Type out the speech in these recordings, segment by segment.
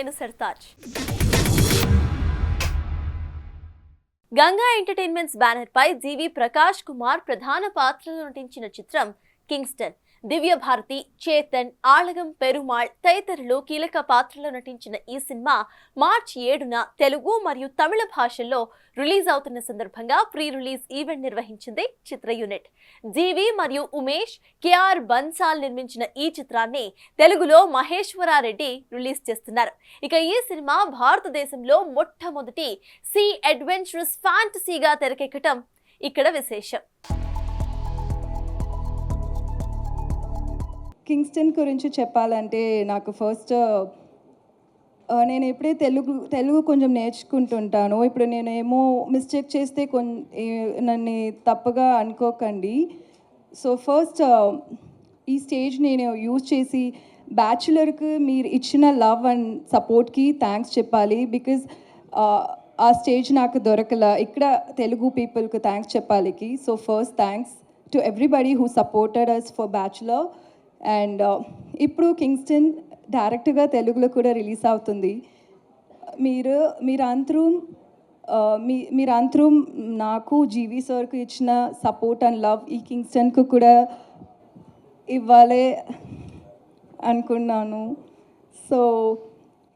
నేను Sartaj. Ganga entertainments banner పై జీవి ప్రకాష్ కుమార్ ప్రధాన పాత్రలో నటించిన చిత్రం కింగ్స్టన్. దివ్య భారతి, చేతన్, ఆళగం పెరుమాళ్ తదితరులు కీలక పాత్రలో నటించిన ఈ సినిమా మార్చి 7న తెలుగు మరియు తమిళ భాషల్లో రిలీజ్ అవుతున్న సందర్భంగా ప్రీ రిలీజ్ ఈవెంట్ నిర్వహించింది చిత్ర యూనిట్. జీవి మరియు ఉమేష్ కేఆర్ బన్సాల్ నిర్మించిన ఈ చిత్రాన్ని తెలుగులో మహేశ్వరారెడ్డి రిలీజ్ చేస్తున్నారు. ఇక ఈ సినిమా భారతదేశంలో మొట్టమొదటి సీ అడ్వెంచరస్ ఫ్యాంటసీగా తెరకెక్కటం ఇక్కడ విశేషం. కింగ్స్టన్ గురించి చెప్పాలంటే నాకు ఫస్ట్ నేను ఎప్పుడే తెలుగు కొంచెం నేర్చుకుంటుంటాను. ఇప్పుడు నేనేమో మిస్టేక్ చేస్తే నన్ను తప్పుగా అనుకోకండి. సో ఫస్ట్ ఈ స్టేజ్ నేను యూజ్ చేసి బ్యాచులర్కి మీరు ఇచ్చిన లవ్ అండ్ సపోర్ట్కి థ్యాంక్స్ చెప్పాలి. బికాజ్ ఆ స్టేజ్ నాకు దొరకల. ఇక్కడ తెలుగు పీపుల్కి థ్యాంక్స్ చెప్పాలికి. So first thanks to everybody who supported us for bachelor. And ఇప్పుడు కింగ్స్టన్ డైరెక్ట్గా తెలుగులో కూడా రిలీజ్ అవుతుంది. మీరందరూ నాకు జీవి సార్కు ఇచ్చిన సపోర్ట్ అండ్ లవ్ ఈ కింగ్స్టన్కు కూడా ఇవ్వాలి అనుకున్నాను. సో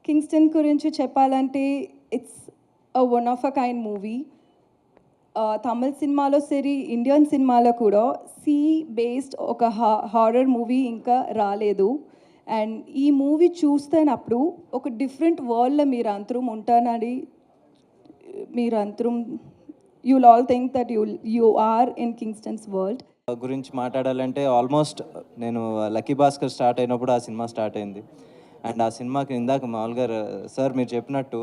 కింగ్స్టన్ గురించి చెప్పాలంటే it's one of a kind movie. Tamil సినిమాలో సరి ఇండియన్ సినిమాలో కూడా సీ బేస్డ్ ఒక హారర్ మూవీ ఇంకా రాలేదు. అండ్ ఈ మూవీ చూస్తున్నప్పుడు ఒక డిఫరెంట్ వరల్డ్లో మీరు అందరం ఉంటానని you will all think that you are in Kingston's world. గురించి మాట్లాడాలంటే ఆల్మోస్ట్ నేను లక్కీ భాస్కర్ స్టార్ట్ అయినప్పుడు ఆ సినిమా స్టార్ట్ అయింది. అండ్ ఆ సినిమాకి ఇందాక మామూలుగా సార్ మీరు చెప్పినట్టు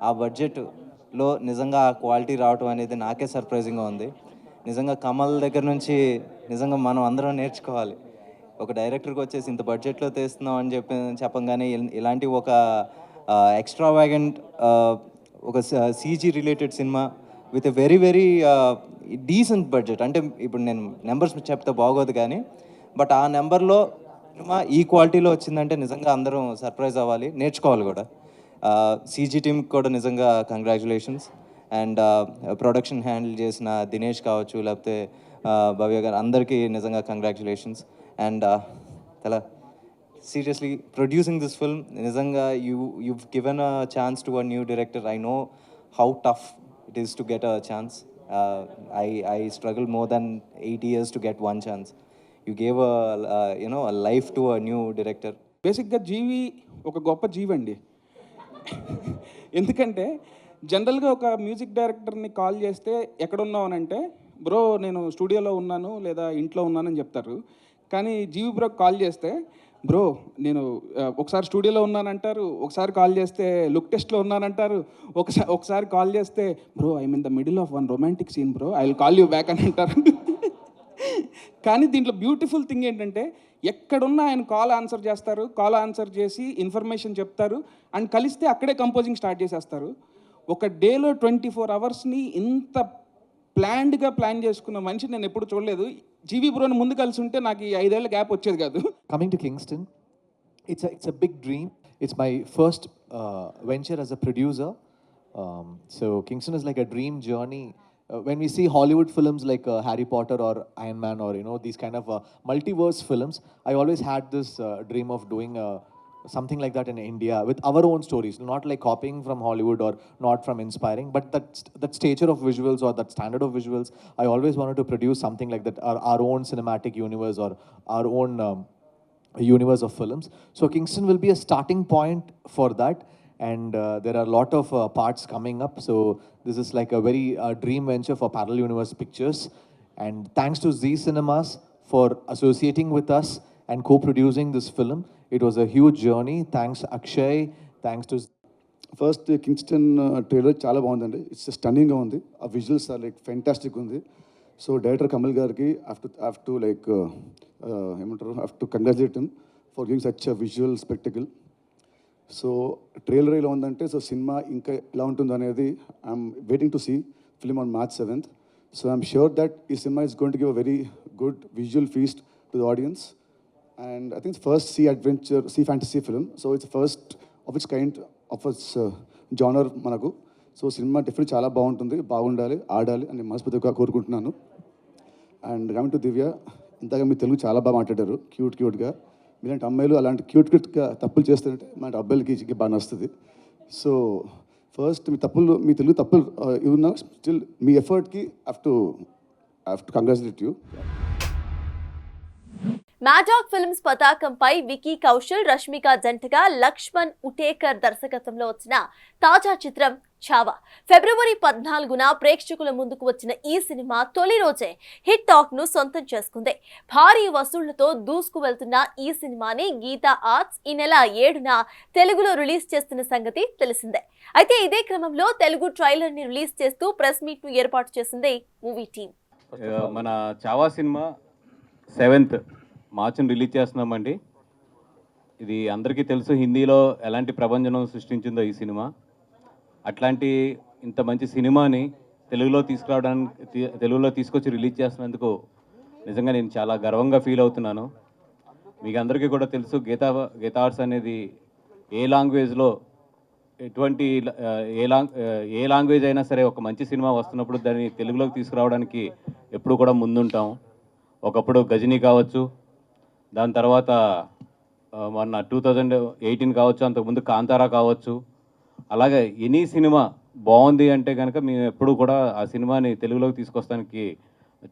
ఆ బడ్జెట్లో నిజంగా ఆ క్వాలిటీ రావటం అనేది నాకే సర్ప్రైజింగ్గా ఉంది. నిజంగా కమల్ దగ్గర నుంచి నిజంగా మనం అందరం నేర్చుకోవాలి. ఒక డైరెక్టర్కి వచ్చేసి ఇంత బడ్జెట్లో తీస్తున్నాం అని చెప్పంగానే ఇలాంటి ఒక ఎక్స్ట్రావాగెంట్ ఒక CG related cinema with a very very decent budget. అంటే ఇప్పుడు నేను నెంబర్స్ చెప్తే బాగోదు కానీ బట్ ఆ నెంబర్లో సినిమా ఈ క్వాలిటీలో వచ్చిందంటే నిజంగా అందరం సర్ప్రైజ్ అవ్వాలి, నేర్చుకోవాలి కూడా. సీజీ టీమ్కి కూడా నిజంగా కంగ్రాచులేషన్స్. అండ్ ప్రొడక్షన్ హ్యాండిల్ చేసిన దినేష్ కావచ్చు లేకపోతే భవ్య గారు అందరికీ నిజంగా కంగ్రాచులేషన్స్. అండ్ చాలా సీరియస్లీ ప్రొడ్యూసింగ్ దిస్ ఫిల్మ్ నిజంగా you've given a chance to a new director. I know how tough it is to get a chance. I struggled more than 8 years to get one chance. You gave a life to a new director. బేసిక్గా జీవి ఒక గొప్ప జీవి అండి. ఎందుకంటే జనరల్గా ఒక music డైరెక్టర్ని call చేస్తే ఎక్కడున్నావు అని అంటే బ్రో నేను స్టూడియోలో ఉన్నాను లేదా ఇంట్లో ఉన్నానని చెప్తారు. కానీ జీవి బ్రోకి కాల్ చేస్తే బ్రో నేను ఒకసారి స్టూడియోలో ఉన్నానంటారు, ఒకసారి కాల్ చేస్తే లుక్ టెస్ట్లో ఉన్నానంటారు, ఒకసారి కాల్ చేస్తే bro I mean the middle of one romantic scene bro I will call you back అని అంటారు. కానీ దీంట్లో బ్యూటిఫుల్ థింగ్ ఏంటంటే ఎక్కడున్నా ఆయన కాల్ ఆన్సర్ చేస్తారు, కాల్ ఆన్సర్ చేసి ఇన్ఫర్మేషన్ చెప్తారు అండ్ కలిస్తే అక్కడే కంపోజింగ్ స్టార్ట్ చేసేస్తారు. ఒక డేలో 24 అవర్స్ని ఇంత ప్లాన్డ్గా ప్లాన్ చేసుకున్న మనిషి నేను ఎప్పుడు చూడలేదు. జీవి బ్రోని ముందు కలిసి ఉంటే నాకు ఈ 5 ఏళ్ల గ్యాప్ వచ్చేది కాదు. Coming to Kingston, it's a big dream. It's my first venture as a producer. So Kingston is like a dream journey. When we see Hollywood films like Harry Potter or Iron Man or these kind of multiverse films, I always had this dream of doing something like that in India with our own stories, not like copying from Hollywood or not from inspiring, but that stature of visuals or that standard of visuals. I always wanted to produce something like that, our own cinematic universe or our own universe of films. So Kingston will be a starting point for that. And there are a lot of parts coming up. So this is like a very dream venture for Parallel Universe Pictures. And thanks to Zee Cinemas for associating with us and co-producing this film. It was a huge journey. Thanks Akshay. Thanks to first Kingston trailer చాలా బాగుందండి. It's స్టన్నింగ్గా ఉంది. ఆ visuals are like fantastic ఉంది. So director Kamal గారికి have to congratulate him for giving such a visual spectacle. So trailer ఇలా ఉందంటే so cinema ఇంకా ఎలా ఉంటుందో అనేది I'm waiting to see film on March 7th. So I'm sure that ఈ cinema is going to give a very good visual feast to the audience. And I think it's first sea adventure, sea fantasy film. So it's first of its kind of genre మనకు. So cinema definite చాలా బాగుండాలి, ఆడాలి అని మనస్ఫూర్తిగా కోరుకుంటున్నాను. And coming to దివ్య, ఇంతగా మీరు తెలుగు చాలా బాగా మాట్లాడారు, క్యూట్గా. మీలాంటి అమ్మాయిలు అలాంటి క్యూట్గా తప్పులు చేస్తుంటే మన అబ్బాయిలకి బాగా నచ్చుతుంది. సో ఫస్ట్ మీ తెలుగు తప్పులు ఇవి ఉన్నా స్టిల్ మీ ఎఫర్ట్కి have to congratulate you. Maddock Films పతాకంపై వికీ కౌశల్, రష్మిక జంటగా లక్ష్మణ్ ఉటేకర్ దర్శకత్వంలో వచ్చిన తాజా చిత్రం ఛావా ఫిబ్రవరి 14న ప్రేక్షకుల ముందుకు వచ్చిన ఈ సినిమా తొలి రోజే హిట్ టాక్ ను సొంతం చేసుకుంది. భారీ వసూళ్లతో దూసుకు వెళ్తున్న ఈ సినిమాని గీతా ఆర్ట్స్ ఈ నెల 7న తెలుగులో రిలీజ్ చేస్తున్న సంగతి తెలిసిందే. అయితే ఇదే క్రమంలో తెలుగు ట్రైలర్ ని రిలీజ్ చేస్తూ ప్రెస్ మీట్ ను ఏర్పాటు చేసింది మూవీ టీం. మన చావా సినిమా 7th మార్చిని రిలీజ్ చేస్తున్నామండి. ఇది అందరికీ తెలుసు, హిందీలో ఎలాంటి ప్రభంజనం సృష్టించిందో ఈ సినిమా. అట్లాంటి ఇంత మంచి సినిమాని తెలుగులో తీసుకొచ్చి రిలీజ్ చేస్తున్నందుకు నిజంగా నేను చాలా గర్వంగా ఫీల్ అవుతున్నాను. మీకు అందరికీ కూడా తెలుసు, గీతా ఆర్ట్స్ అనేది ఏ లాంగ్వేజ్లో ఎటువంటి ఏ లాంగ్వేజ్ అయినా సరే ఒక మంచి సినిమా వస్తున్నప్పుడు దాన్ని తెలుగులోకి తీసుకురావడానికి ఎప్పుడు కూడా ముందుంటాం. ఒకప్పుడు గజనీ కావచ్చు, దాని తర్వాత మొన్న 2018 కావచ్చు, అంతకుముందు కాంతారా కావచ్చు. అలాగే ఎనీ సినిమా బాగుంది అంటే కనుక మేము ఎప్పుడు కూడా ఆ సినిమాని తెలుగులోకి తీసుకొస్తానికి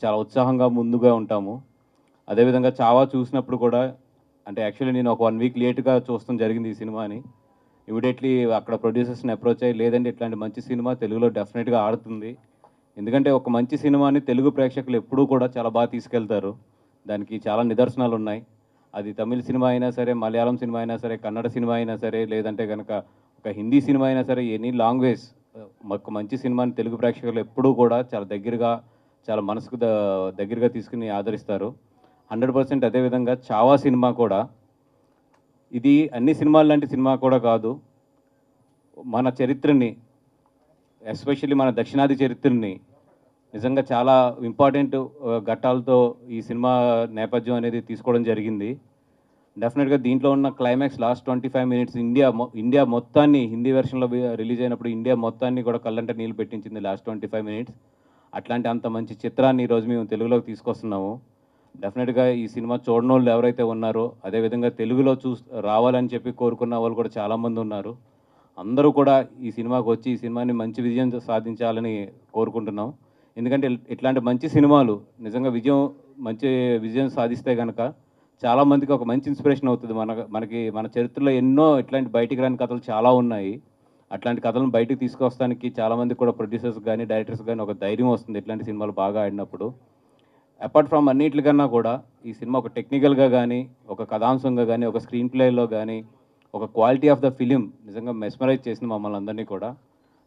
చాలా ఉత్సాహంగా ముందుగా ఉంటాము. అదేవిధంగా చావా చూసినప్పుడు కూడా, అంటే యాక్చువల్లీ నేను ఒక 1 వీక్ లేట్గా చూస్తాం జరిగింది ఈ సినిమాని. ఇమీడియట్లీ అక్కడ ప్రొడ్యూసర్స్ని అప్రోచ్ అయ్యి, లేదంటే ఇట్లాంటి మంచి సినిమా తెలుగులో డెఫినెట్గా ఆడుతుంది. ఎందుకంటే ఒక మంచి సినిమాని తెలుగు ప్రేక్షకులు ఎప్పుడూ కూడా చాలా బాగా తీసుకెళ్తారు. దానికి చాలా నిదర్శనాలు ఉన్నాయి. అది తమిళ సినిమా అయినా సరే, మలయాళం సినిమా అయినా సరే, కన్నడ సినిమా అయినా సరే, లేదంటే కనుక ఒక హిందీ సినిమా అయినా సరే, ఎనీ లాంగ్వేజ్ ఒక మంచి సినిమాని తెలుగు ప్రేక్షకులు ఎప్పుడూ కూడా చాలా దగ్గరగా, చాలా మనసుకు దగ్గరగా తీసుకుని ఆదరిస్తారు 100%. అదేవిధంగా చావా సినిమా కూడా, ఇది అన్ని సినిమాలు లాంటి సినిమా కూడా కాదు. మన చరిత్రని, ఎస్పెషల్లీ మన దక్షిణాది చరిత్రని నిజంగా చాలా ఇంపార్టెంట్ ఘట్టాలతో ఈ సినిమా నేపథ్యం అనేది తీసుకోవడం జరిగింది. డెఫినెట్గా దీంట్లో ఉన్న క్లైమాక్స్ లాస్ట్ 25 minutes ఇండియా మొత్తాన్ని, హిందీ వెర్షన్లో రిలీజ్ అయినప్పుడు ఇండియా మొత్తాన్ని కూడా కళ్ళంట నీళ్ళు పెట్టించింది లాస్ట్ 25 minutes. అట్లాంటి అంత మంచి చిత్రాన్ని ఈరోజు మేము తెలుగులోకి తీసుకొస్తున్నాము. డెఫినెట్గా ఈ సినిమా చూడని వాళ్ళు ఎవరైతే ఉన్నారో, అదేవిధంగా తెలుగులో రావాలని చెప్పి కోరుకున్న వాళ్ళు కూడా చాలామంది ఉన్నారు. అందరూ కూడా ఈ సినిమాకి వచ్చి ఈ సినిమాని మంచి విజయం సాధించాలని కోరుకుంటున్నాం. ఎందుకంటే ఇట్లాంటి మంచి సినిమాలు నిజంగా మంచి విజయం సాధిస్తే కనుక చాలామందికి ఒక మంచి ఇన్స్పిరేషన్ అవుతుంది. మన చరిత్రలో ఎన్నో ఇట్లాంటి బయటికి రాని కథలు చాలా ఉన్నాయి. అట్లాంటి కథలను బయటికి తీసుకొస్తానికి చాలామంది కూడా ప్రొడ్యూసర్స్ కానీ, డైరెక్టర్స్ కానీ ఒక ధైర్యం వస్తుంది ఇట్లాంటి సినిమాలు బాగా ఆడినప్పుడు. అపార్ట్ ఫ్రమ్ అన్నిటికన్నా కూడా ఈ సినిమా ఒక టెక్నికల్గా కానీ, ఒక కథాంశంగా కానీ, ఒక స్క్రీన్ ప్లేలో కానీ, ఒక క్వాలిటీ ఆఫ్ ద ఫిలిం నిజంగా మెస్మరైజ్ చేసింది మమ్మల్ని అందరినీ కూడా.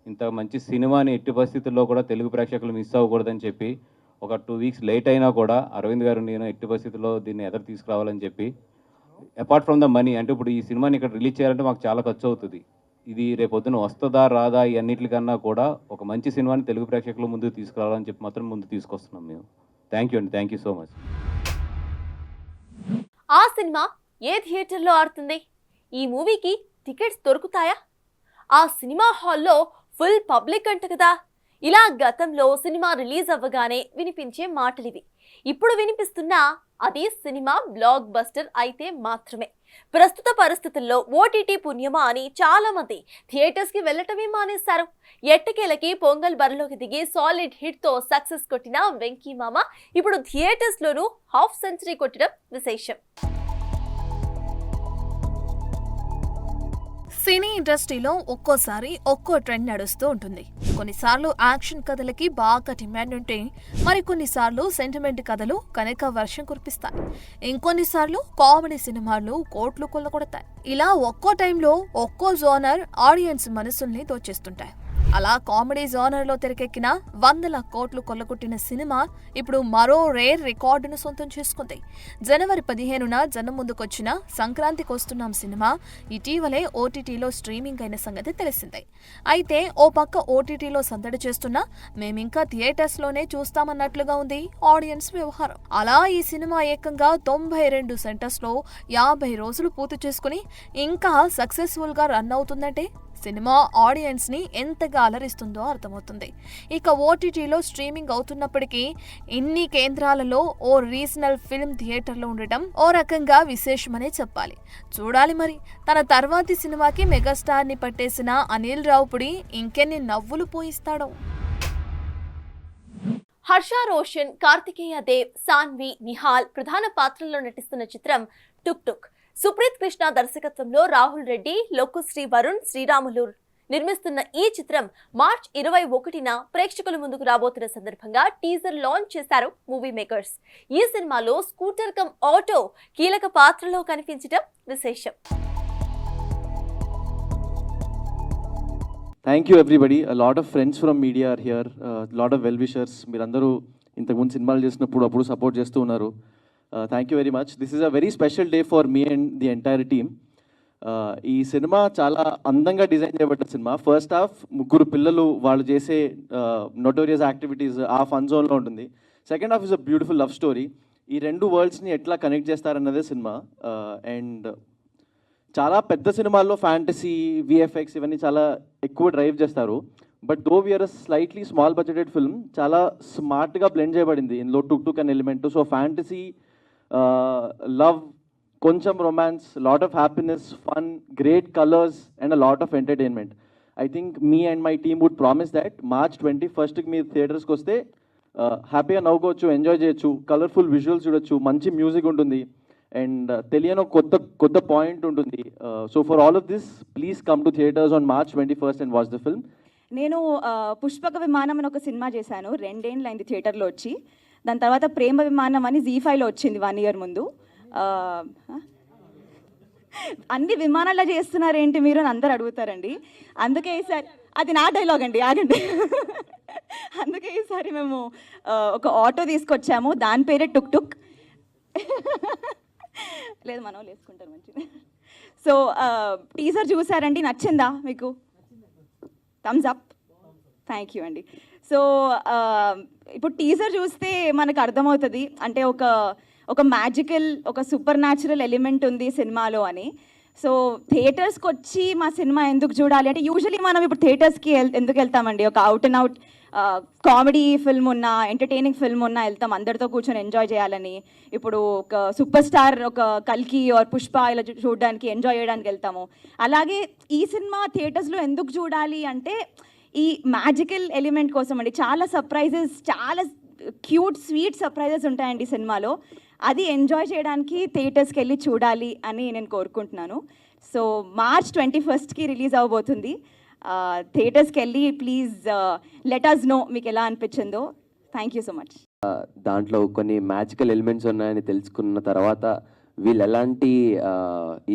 ఇంత మంచి సినిమాని ఎట్టి పరిస్థితుల్లో కూడా తెలుగు ప్రేక్షకులు మిస్ అవ్వకూడదని చెప్పి ఒక 2 weeks లేట్ అయినా కూడా అరవింద్ గారు నేను ఎట్టి పరిస్థితుల్లో దీన్ని ఎదురు తీసుకురావాలని చెప్పి, అపార్ట్ ఫ్రమ్ ద మనీ, అంటే ఇప్పుడు ఈ సినిమాని ఇక్కడ రిలీజ్ చేయాలంటే మాకు చాలా ఖర్చు అవుతుంది. ఇది రేపొద్దున వస్తుందా రాదా ఈ అన్నిటికన్నా కూడా ఒక మంచి సినిమాని తెలుగు ప్రేక్షకుల ముందుకు తీసుకురావాలని చెప్పి మాత్రం ముందు తీసుకొస్తున్నాం మేము. థ్యాంక్ యూ అండి, థ్యాంక్ యూ సో మచ్. ఆ సినిమా ఏ థియేటర్లో ఆడుతుంది? ఈ మూవీకి టికెట్స్ దొరుకుతాయా? ఆ సినిమా హాల్లో ఫుల్ పబ్లిక్ అంట కదా. ఇలా గతంలో సినిమా రిలీజ్ అవ్వగానే వినిపించే మాటలివి. ఇప్పుడు వినిపిస్తున్నా అది సినిమా బ్లాక్ బస్టర్ అయితే మాత్రమే. ప్రస్తుత పరిస్థితుల్లో ఓటీటీ పుణ్యమా అని చాలా మంది థియేటర్స్ కి వెళ్ళటమే మానేశారు. ఎట్టకేలకి పొంగల్ బరిలోకి దిగి సాలిడ్ హిట్ తో సక్సెస్ కొట్టిన వెంకీ మామ ఇప్పుడు థియేటర్స్ లోనూ హాఫ్ సెంచరీ కొట్టడం విశేషం. సినీ ఇండస్ట్రీలో ఒక్కోసారి ఒక్కో ట్రెండ్ నడుస్తూ ఉంటుంది. కొన్నిసార్లు యాక్షన్ కథలకి బాగా డిమాండ్ ఉంటే, మరికొన్నిసార్లు సెంటిమెంట్ కథలు కనుక వర్షం కురిపిస్తాయి. ఇంకొన్నిసార్లు కామెడీ సినిమాలు కోట్లు కొల్లగొడతాయి. ఇలా ఒక్కో టైంలో ఒక్కో జోనర్ ఆడియన్స్ మనసుల్ని దోచేస్తుంటాయి. అలా కామెడీ జోనర్లో తెరకెక్కిన 100 కోట్లు కొల్లగొట్టిన సినిమా ఇప్పుడు మరో రేర్ రికార్డును సొంతం చేసుకుంది. జనవరి 15న జనం ముందుకొచ్చిన సంక్రాంతికి వస్తున్నాం సినిమా ఇటీవలే ఓటీటీలో స్ట్రీమింగ్ అయిన సంగతి తెలిసిందే. అయితే ఓ పక్క ఓటీటీలో సందడి చేస్తున్నా మేమింకా థియేటర్స్లోనే చూస్తామన్నట్లుగా ఉంది ఆడియన్స్ వ్యవహారం. అలా ఈ సినిమా ఏకంగా 92 సెంటర్స్లో 50 రోజులు పూర్తి చేసుకుని ఇంకా సక్సెస్ఫుల్గా రన్ అవుతుందంటే సినిమా ఆడియన్స్ని ఎంతగా అలరిస్తుందో అర్థమవుతుంది. ఇక ఓటీటీలో స్ట్రీమింగ్ అవుతున్నప్పటికీ ఇన్ని కేంద్రాలలో ఓ రీజనల్ ఫిల్మ్ థియేటర్లో ఉండటం ఓ రకంగా విశేషమనే చెప్పాలి. చూడాలి మరి తన తర్వాతి సినిమాకి మెగాస్టార్ని పట్టేసిన అనిల్ రావుపుడి ఇంకెన్ని నవ్వులు పోయిస్తాడో. హర్ష రోషన్, కార్తికేయ దేవ్, సాన్వి, నిహాల్ ప్రధాన పాత్రల్లో నటిస్తున్న చిత్రం టుక్ టుక్. సుప్రీత్ కృష్ణ దర్శకత్వంలో రాహుల్ రెడ్డి, లోకుశ్రీ వరుణ్, శ్రీరాములు నిర్మిస్తున్న ఈ చిత్రం మార్చ్ 21న ప్రేక్షకుల ముందుకు రాబోతున్న సందర్భంగా టీజర్ లాంచ్ చేశారు మూవీ మేకర్స్. ఈ సినిమాలో స్కూటర్ కమ్ ఆటో కీలక పాత్రలో కనిపించడం విశేషం. Thank you everybody. Lot of friends from media are here, lot of well wishers. మీరందరూ ఇంతకుముందు సినిమాలు చేసినప్పుడు అప్పుడు సపోర్ట్ చేస్తూ ఉన్నారు. Thank you very much. This is a very special day for me and the entire team. ఈ సినిమా చాలా అందంగా డిజైన్ చేయబడ్డ సినిమా. ఫస్ట్ హాఫ్ ముగ్గురు పిల్లలు వాళ్ళు చేసే నోటోరియస్ యాక్టివిటీస్ ఆ ఫన్ జోన్లో ఉంటుంది. Second half is a beautiful love story. ఈ రెండు వరల్డ్స్ని ఎట్లా కనెక్ట్ చేస్తారన్నదే సినిమా. అండ్ చాలా పెద్ద సినిమాల్లో ఫ్యాంటసీ, విఎఫ్ఎక్స్ ఇవన్నీ చాలా ఎక్కువ డ్రైవ్ చేస్తారు. But though we're a slightly small budgeted film, చాలా స్మార్ట్గా బ్లెండ్ చేయబడింది ఇందులో టుక్ టుక్ అనే ఎలిమెంట్. సో ఫ్యాంటసీ, లవ్, కొంచెం romance, lot of happiness, fun, great colours and a lot of entertainment. I think me and my team would promise that March 21కి మీరు థియేటర్స్కి వస్తే హ్యాపీగా నవ్వుకోవచ్చు, ఎంజాయ్ చేయొచ్చు, కలర్ఫుల్ విజువల్స్ చూడొచ్చు, మంచి మ్యూజిక్ ఉంటుంది అండ్ తెలియని కొత్త పాయింట్ ఉంటుంది. So for all of this please come to theatres on March 21st and watch the film. నేను పుష్పక విమానం అని ఒక సినిమా చేశాను, 2 ఏళ్ళు అయింది థియేటర్లో వచ్చి. దాని తర్వాత ప్రేమ విమానం అని జీ5లో వచ్చింది 1 year ముందు. అన్ని విమానాల్లో చేస్తున్నారేంటి మీరు అని అందరు అడుగుతారండి. అందుకే ఈసారి అది నా డైలాగ్ అండి, ఆగండి. అందుకే ఈసారి మేము ఒక ఆటో తీసుకొచ్చాము, దాని పేరే టుక్ టుక్. లేదు మనం వేసుకుంటారు మంచిది. సో టీజర్ చూసారండి, నచ్చిందా మీకు? Thumbs up. థ్యాంక్ యూ అండి. సో ఇప్పుడు టీజర్ చూస్తే మనకు అర్థమవుతుంది అంటే ఒక మ్యాజికల్, ఒక సూపర్ న్యాచురల్ ఎలిమెంట్ ఉంది సినిమాలో అని. సో థియేటర్స్కి వచ్చి మా సినిమా ఎందుకు చూడాలి అంటే, యూజువలీ మనం ఇప్పుడు థియేటర్స్కి ఎందుకు వెళ్తామండి? ఒక out and out comedy film ఉన్నా, ఎంటర్టైనింగ్ ఫిల్మ్ ఉన్నా వెళ్తాం అందరితో కూర్చొని ఎంజాయ్ చేయాలని. ఇప్పుడు ఒక సూపర్ స్టార్, ఒక కల్కి ఆర్ పుష్ప ఇలా చూడడానికి, ఎంజాయ్ చేయడానికి వెళ్తాము. అలాగే ఈ సినిమా థియేటర్స్లో ఎందుకు చూడాలి అంటే ఈ మ్యాజికల్ ఎలిమెంట్ కోసం అండి. చాలా సర్ప్రైజెస్, చాలా క్యూట్ స్వీట్ సర్ప్రైజెస్ ఉంటాయండి సినిమాలో. అది ఎంజాయ్ చేయడానికి థియేటర్స్కి వెళ్ళి చూడాలి అని నేను కోరుకుంటున్నాను. సో మార్చ్ 21కి రిలీజ్ అవ్వబోతుంది. థియేటర్స్కి వెళ్ళి ప్లీజ్ లెట్ అస్ నో మీకు ఎలా అనిపించిందో. Thank you so much. దాంట్లో కొన్ని మ్యాజికల్ ఎలిమెంట్స్ ఉన్నాయని తెలుసుకున్న తర్వాత వీళ్ళు ఎలాంటి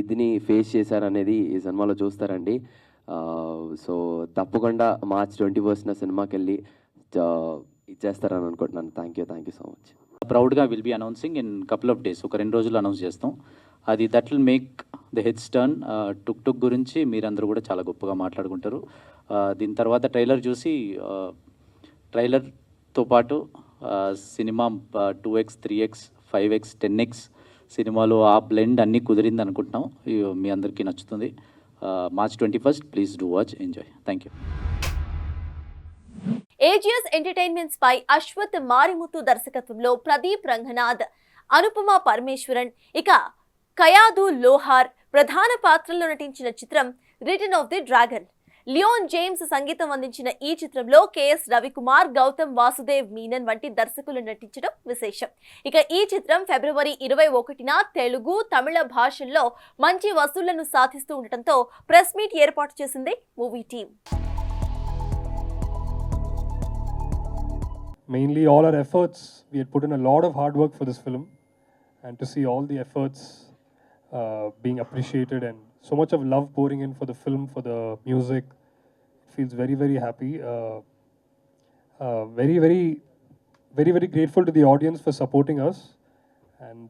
ఇదిని ఫేస్ చేశారనేది ఈ సినిమాలో చూస్తారండి. సో తప్పకుండా మార్చ్ 21న సినిమాకి వెళ్ళి ఇచ్చేస్తారని అనుకుంటున్నాను. Thank you so much. ప్రౌడ్గా will be announcing in couple of days, ఒక 2 రోజులు అనౌన్స్ చేస్తాం. అది that will make the heads turn. Tuk Tuk గురించి మీరందరూ కూడా చాలా గొప్పగా మాట్లాడుకుంటారు. దీని తర్వాత ట్రైలర్ చూసి, ట్రైలర్తో పాటు cinema 2x, 3x, 5x, 10x సినిమాలో ఆ బ్లెండ్ అన్నీ కుదిరింది అనుకుంటున్నాం. మీ అందరికీ నచ్చుతుంది. March 21st please do watch, enjoy. Thank you. AGS entertainments పై అశ్వత్ మారిముత్తు దర్శకత్వంలో ప్రదీప్ రంగనాథ్, అనుపమ పరమేశ్వరన్, ఇక కయాదు లోహార్ ప్రధాన పాత్రల్లో నటించిన చిత్రం return of the dragon. Leon James సంగీతం అందించిన ఈ చిత్రంలో కెఎస్ రవికుమార్, గౌతమ్ వాసుదేవ్ మీనన్ వంటి దర్శకులు నటించడం విశేషం. ఇక ఈ చిత్రం ఫిబ్రవరి 21న తెలుగు, తమిళ భాషల్లో మంచి వసూళ్లను సాధిస్తూ ఉండటంతో ప్రెస్ మీట్ ఏర్పాటు చేసింది movie team. Mainly all our efforts, we had put in a lot of hard work for this film, and to see all the efforts being appreciated and so much of love pouring in for the film, for the music, it feels very, very happy. Very, very, very, very grateful to the audience for supporting us, and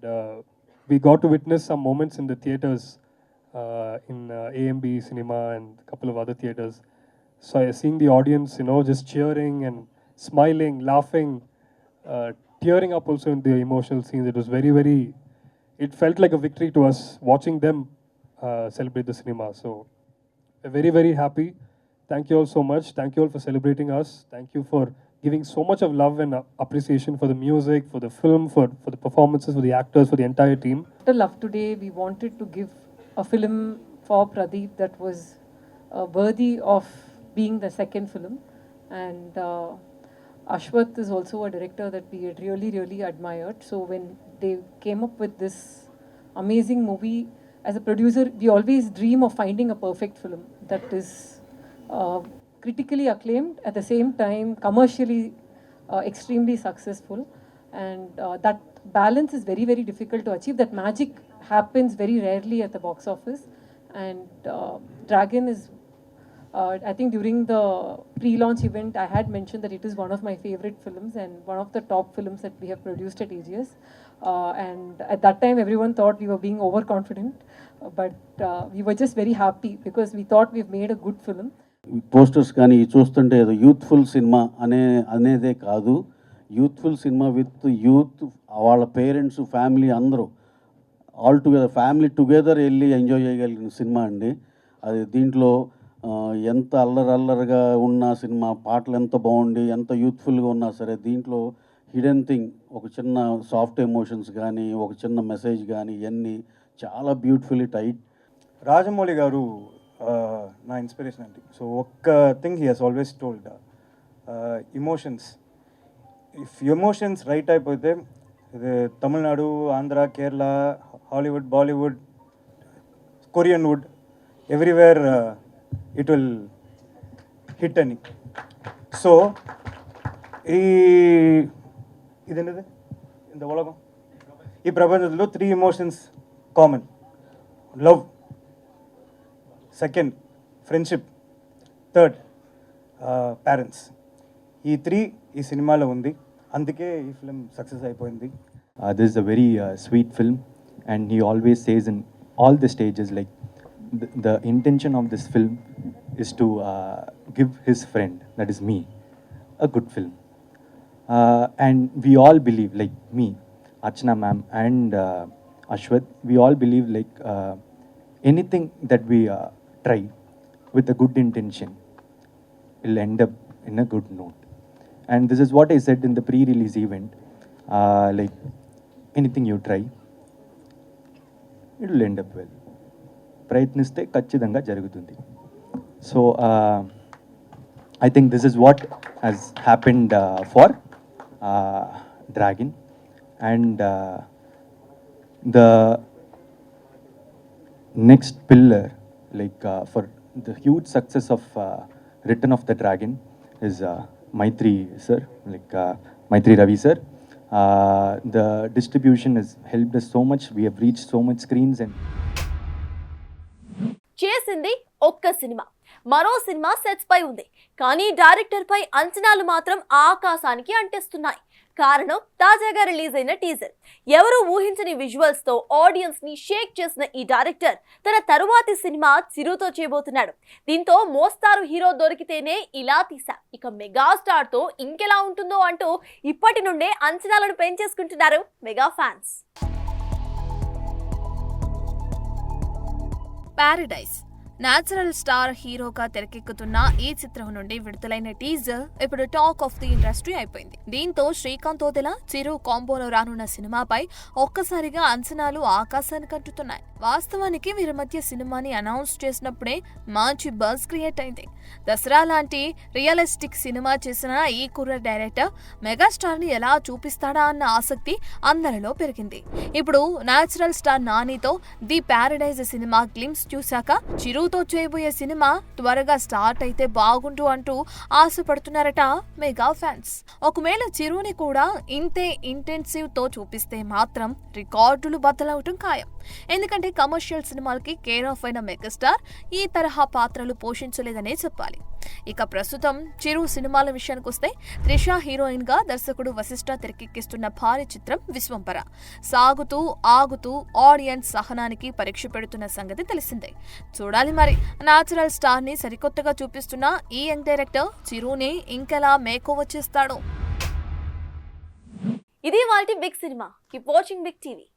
we got to witness some moments in the theaters, in AMB Cinema and a couple of other theaters. So seeing the audience, just cheering and smiling, laughing, tearing up also in the emotional scenes. It was very, very, it felt like a victory to us watching them celebrate the cinema. So We're very, very happy. Thank you all so much. Thank you all for celebrating us. Thank you for giving so much of love and appreciation for the music, for the film, for the performances, for the actors, for the entire team. After Love Today, we wanted to give a film for Pradeep that was worthy of being the second film. And Ashwath is also a director that we had really, really admired. So when they came up with this amazing movie, as a producer, we always dream of finding a perfect film that is critically acclaimed, at the same time commercially extremely successful. And that balance is very, very difficult to achieve. That magic happens very rarely at the box office. And Dragon is, I think during the pre-launch event, I had mentioned that it is one of my favorite films and one of the top films that we have produced at AGS. And at that time, everyone thought we were being overconfident, but we were just very happy because we thought we've made a good film. Posters కానీ చూస్తుంటే ఏదో youthful cinema అనేదే కాదు, youthful cinema with youth, వాళ్ళ parents, family అందరూ all together, family together వెళ్ళి enjoy చేయగలిగిన cinema అండి అది. దీంట్లో ఎంత అల్లరల్లరిగా ఉన్న సినిమా, పాటలు ఎంత బాగుండి ఎంత యూత్ఫుల్గా ఉన్నా సరే, దీంట్లో హిడెన్ థింగ్, ఒక చిన్న సాఫ్ట్ ఎమోషన్స్ కానీ, ఒక చిన్న మెసేజ్ కానీ, ఇవన్నీ చాలా బ్యూటిఫుల్లీ టైట్. రాజమౌళి గారు నా ఇన్స్పిరేషన్ అండి. సో ఒక్క thing he has always told, emotions, if emotions right అయిపోతే ఇది Tamil Nadu, Andhra, Kerala, Hollywood, Bollywood, Korean wood, everywhere it will hit అని. సో ఇదేంటిది ఇంత ఉలగం, ఈ ప్రపంచంలో 3 emotions common: love, second friendship, third parents. ఈ 3 ఈ సినిమాలో ఉంది, అందుకే ఈ ఫిల్మ్ సక్సెస్ అయిపోయింది. This is a very sweet film, and he always says in all the stages, like the intention of this film is to give his friend, that is me, a good film. And we all believe, like me, Archana ma'am and Ashwath, we all believe like anything that we try with a good intention will end up in a good note. And this is what I said in the pre-release event, like anything you try, it will end up well. ప్రయత్నిస్తే ఖచ్చితంగా జరుగుతుంది. So I think this is what has happened for Dragon. And the next pillar, like for the huge success of Return of the Dragon, is Maitri sir, like Maitri Ravi sir. The distribution has helped us so much. We have reached so much screens. And చేసింది ఒక్క cinema, మరో cinema sets పై ఉంది, కానీ director పై అంచనాలు మాత్రం ఆకాశానికి అంటేస్తున్నాయి. కారణం తాజాగా రిలీజ్ అయిన టీజర్. ఎవరు ఊహించని విజువల్స్ తో ఆడియన్స్ ని షేక్ చేసిన ఈ డైరెక్టర్ తన తరువాతి సినిమా చిరుతో చేయబోతున్నాడు. దీంతో మోస్తారు హీరో దొరికితేనే ఇలా తీసా, ఇక మెగాస్టార్ తో ఇంకెలా ఉంటుందో అంటూ ఇప్పటి నుండే అంచనాలను పెంచేసుకుంటున్నారు mega fans. Paradise natural star హీరోగా తెరకెక్కుతున్న ఈ చిత్రం నుండి విడుదలైన టీజర్ ఇప్పుడు టాక్ ఆఫ్ ది ఇండస్ట్రీ అయిపోయింది. దీంతో శ్రీకాంత్ ఓదెల, చిరు కాంబోలో రానున్న సినిమాపై ఒక్కసారిగా అంచనాలు ఆకాశానికి అంటుతున్నాయి. వాస్తవానికి వీరి మధ్య సినిమాని అనౌన్స్ చేసినప్పుడే మంచి బజ్ క్రియేట్ అయింది. దసరా లాంటి రియలిస్టిక్ సినిమా చేసిన ఈ కుర్ర డైరెక్టర్ మెగాస్టార్ ని ఎలా చూపిస్తాడా అన్న ఆసక్తి అందరిలో పెరిగింది. ఇప్పుడు న్యాచురల్ స్టార్ నానితో ది ప్యారడైజ్ సినిమా గ్లిమ్స్ చూశాక చిరుతో చేయబోయే సినిమా త్వరగా స్టార్ట్ అయితే బాగుండు అంటూ ఆశపడుతున్నారట మెగా ఫ్యాన్స్. ఒకవేళ చిరుని కూడా ఇంతే ఇంటెన్సివ్ తో చూపిస్తే మాత్రం రికార్డులు బద్దలవటం ఖాయం. ఎందుకంటే కమర్షియల్ సినిమాలకి కేర్ ఆఫ్ అయిన మెగాస్టార్ ఈ తరహా పాత్రలు పోషించలేదనే చెప్పాలి. ఇక ప్రస్తుతం చిరు సినిమాల విషయానికి వస్తే త్రిష హీరోయిన్ గా దర్శకుడు వశిష్ఠ తెరకెక్కిస్తున్న భారీ చిత్రం విశ్వంపర సాగుతూ ఆగుతూ ఆడియన్స్ సహనానికి పరీక్ష పెడుతున్న సంగతి తెలిసిందే. చూడాలి మరి న్యాచురల్ స్టార్ ని సరికొత్తగా చూపిస్తున్న ఈ యంగ్ డైరెక్టర్ చిరుని ఇంకెలా మేకోవర్ చేస్తాడో. ఇది వాల్టి big cinema. Keep watching big TV.